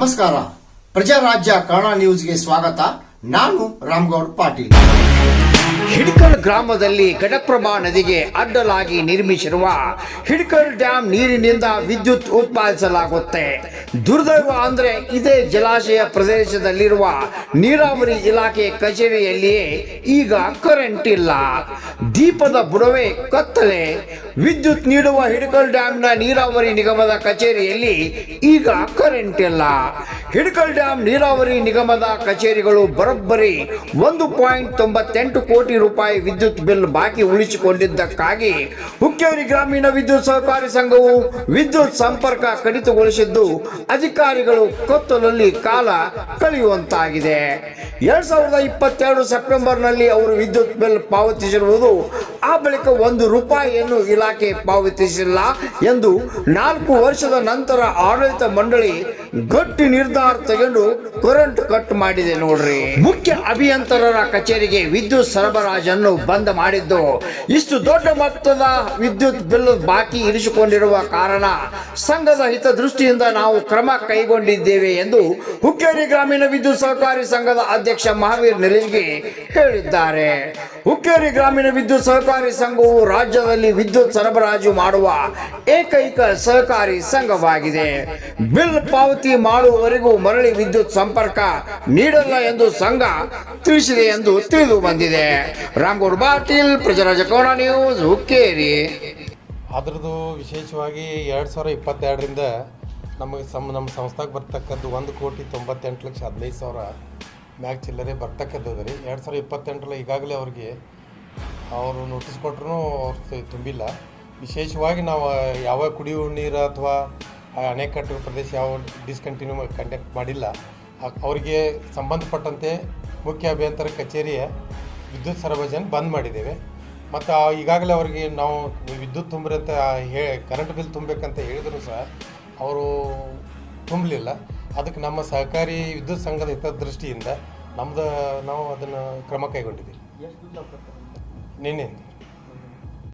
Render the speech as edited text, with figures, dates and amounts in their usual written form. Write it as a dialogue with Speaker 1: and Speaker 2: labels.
Speaker 1: ನಮಸ್ಕಾರ. ಪ್ರಜಾರಾಜ್ಯ ಕನ್ನಡ ನ್ಯೂಸ್ಗೆ ಸ್ವಾಗತ. ನಾನು ರಾಮಗೌಡ ಪಾಟೀಲ್.
Speaker 2: ಹಿಡ್ಕಲ್ ಗ್ರಾಮದಲ್ಲಿ ಘಟಪ್ರಭಾ ನದಿಗೆ ಅಡ್ಡಲಾಗಿ ನಿರ್ಮಿಸಿರುವ ಹಿಡ್ಕಲ್ ಡ್ಯಾಂ ನೀರಿನಿಂದ ವಿದ್ಯುತ್ ಉತ್ಪಾದಿಸಲಾಗುತ್ತೆ. ದುರ್ದೈವ ಅಂದ್ರೆ ಇದೇ ಜಲಾಶಯ ಪ್ರದೇಶದಲ್ಲಿರುವ ನೀರಾವರಿ ಇಲಾಖೆ ಕಚೇರಿಯಲ್ಲಿಯೇ ಈಗ ಕರೆಂಟ್ ಇಲ್ಲ. ದೀಪದ ಬುಡವೇ ಕತ್ತಲೆ. ವಿದ್ಯುತ್ ನೀಡುವ ಹಿಡ್ಕಲ್ ಡ್ಯಾಂನ ನೀರಾವರಿ ನಿಗಮದ ಕಚೇರಿಯಲ್ಲಿ ಈಗ ಕರೆಂಟ್ ಇಲ್ಲ. ಹಿಡ್ಕಲ್ ಡ್ಯಾಂ ನೀರಾವರಿ ನಿಗಮದ ಕಚೇರಿಗಳು ಬರೋಬ್ಬರಿ 1.98 ಕೋಟಿ ರೂಪಾಯಿ ವಿದ್ಯುತ್ ಬಿಲ್ ಬಾಕಿ ಉಳಿಸಿಕೊಂಡಿದ್ದಕ್ಕಾಗಿ ಹುಕ್ಕೇರಿ ಗ್ರಾಮೀಣ ವಿದ್ಯುತ್ ಸಹಕಾರಿ ಸಂಘವು ವಿದ್ಯುತ್ ಸಂಪರ್ಕ ಕಡಿತಗೊಳಿಸಿದ್ದು ಅಧಿಕಾರಿಗಳು ಕತ್ತಲಲ್ಲಿ ಕಾಲ ಕಳೆಯುವಂತಾಗಿದೆ. 2022 ಸೆಪ್ಟೆಂಬರ್ನಲ್ಲಿ ಅವರು ವಿದ್ಯುತ್ ಬಿಲ್ ಪಾವತಿಸಿರುವುದು, ಆ ಬಳಿಕ 1 ರೂಪಾಯಿಯನ್ನು ಇಲಾಖೆ ಪಾವತಿಸಿಲ್ಲ ಎಂದು 4 ವರ್ಷದ ನಂತರ ಆಡಳಿತ ಮಂಡಳಿ ಗಟ್ಟಿ ನಿರ್ಧಾರ ತೆಗೆದು ಕರೆಂಟ್ ಕಟ್ ಮಾಡಿದೆ ನೋಡ್ರಿ. ಮುಖ್ಯ ಅಭಿಯಂತರರ ಕಚೇರಿಗೆ ವಿದ್ಯುತ್ ಸರಬರಾಜನ್ನು ಬಂದ್ ಮಾಡಿದ್ದು, ಇಷ್ಟು ದೊಡ್ಡ ಮೊತ್ತದ ವಿದ್ಯುತ್ ಬಿಲ್ ಬಾಕಿ ಇರಿಸಿಕೊಂಡಿರುವ ಕಾರಣ ಸಂಘದ ಹಿತದೃಷ್ಟಿಯಿಂದ ನಾವು ಕ್ರಮ ಕೈಗೊಂಡಿದ್ದೇವೆ ಎಂದು ಹುಕ್ಕೇರಿ ಗ್ರಾಮೀಣ ವಿದ್ಯುತ್ ಸಹಕಾರಿ ಸಂಘದ ಅಧ್ಯಕ್ಷ ಮಹಾವೀರ್ ನೆಲಂಗಿ ಹೇಳಿದ್ದಾರೆ. ಹುಕ್ಕೇರಿ ಗ್ರಾಮೀಣ ವಿದ್ಯುತ್ ಸಹಕಾರಿ ಸಂಘವು ರಾಜ್ಯದಲ್ಲಿ ವಿದ್ಯುತ್ ಸರಬರಾಜು ಮಾಡುವ ಏಕೈಕ ಸಹಕಾರಿ ಸಂಘವಾಗಿದೆ. ಬಿಲ್ ಪಾವತಿ ಮಾಡುವವರೆಗೂ ಮರಳಿ ವಿದ್ಯುತ್ ಸಂಪರ್ಕ ನೀಡಲ್ಲ ಎಂದು ಸಂಘ ತಿಳಿಸಿದೆ ಎಂದು ತಿಳಿದು ಬಂದಿದೆ. ರಾಮಗೌಡ ಪಾಟೀಲ್, ಪ್ರಜಾರಾಜ್ಯ ಕನ್ನಡ ನ್ಯೂಸ್, ಹುಕ್ಕೇರಿ.
Speaker 3: ಅದರದ್ದು ವಿಶೇಷವಾಗಿ 2022ರಿಂದ ನಮಗೆ ನಮ್ಮ ಸಂಸ್ಥೆಗೆ ಬರ್ತಕ್ಕದ್ದು 1,98,15,15,000 ಮ್ಯಾಗ್ ಚಿಲ್ಲರೆ ಬರ್ತಕ್ಕದ್ದು ಅದ ರೀ. 2028 ಈಗಾಗಲೇ ಅವ್ರಿಗೆ ಅವರು ನೋಟಿಸ್ ಕೊಟ್ಟರು ಅವ್ರು ತುಂಬಿಲ್ಲ. ವಿಶೇಷವಾಗಿ ನಾವು ಯಾವ ಕುಡಿಯುವ ನೀರು ಅಥವಾ ಅಣೆಕಟ್ಟು ಪ್ರದೇಶ ಯಾವ ಡಿಸ್ಕಂಟಿನ್ಯೂ ಕಂಡಕ್ಟ್ ಮಾಡಿಲ್ಲ. ಅವರಿಗೆ ಸಂಬಂಧಪಟ್ಟಂತೆ ಮುಖ್ಯ ಅಭಿಯಂತರ ಕಚೇರಿಯ ವಿದ್ಯುತ್ ಸರಬರಾಜನ್ನು ಬಂದ್ ಮಾಡಿದ್ದೇವೆ. ಮತ್ತು ಈಗಾಗಲೇ ಅವರಿಗೆ ನಾವು ವಿದ್ಯುತ್ ತುಂಬ್ರಿ ಅಂತ ಕರೆಂಟ್ ಬಿಲ್ ತುಂಬಬೇಕಂತ ಹೇಳಿದ್ರು ಸಹ ಅವರು ತುಂಬಲಿಲ್ಲ. ಅದಕ್ಕೆ ನಮ್ಮ ಸಹಕಾರಿ ವಿದ್ಯುತ್ ಸಂಘದ ಹಿತದೃಷ್ಟಿಯಿಂದ ನಾವು ಅದನ್ನು ಕ್ರಮ ಕೈಗೊಂಡಿದ್ದೀವಿ ನಿನ್ನೆ.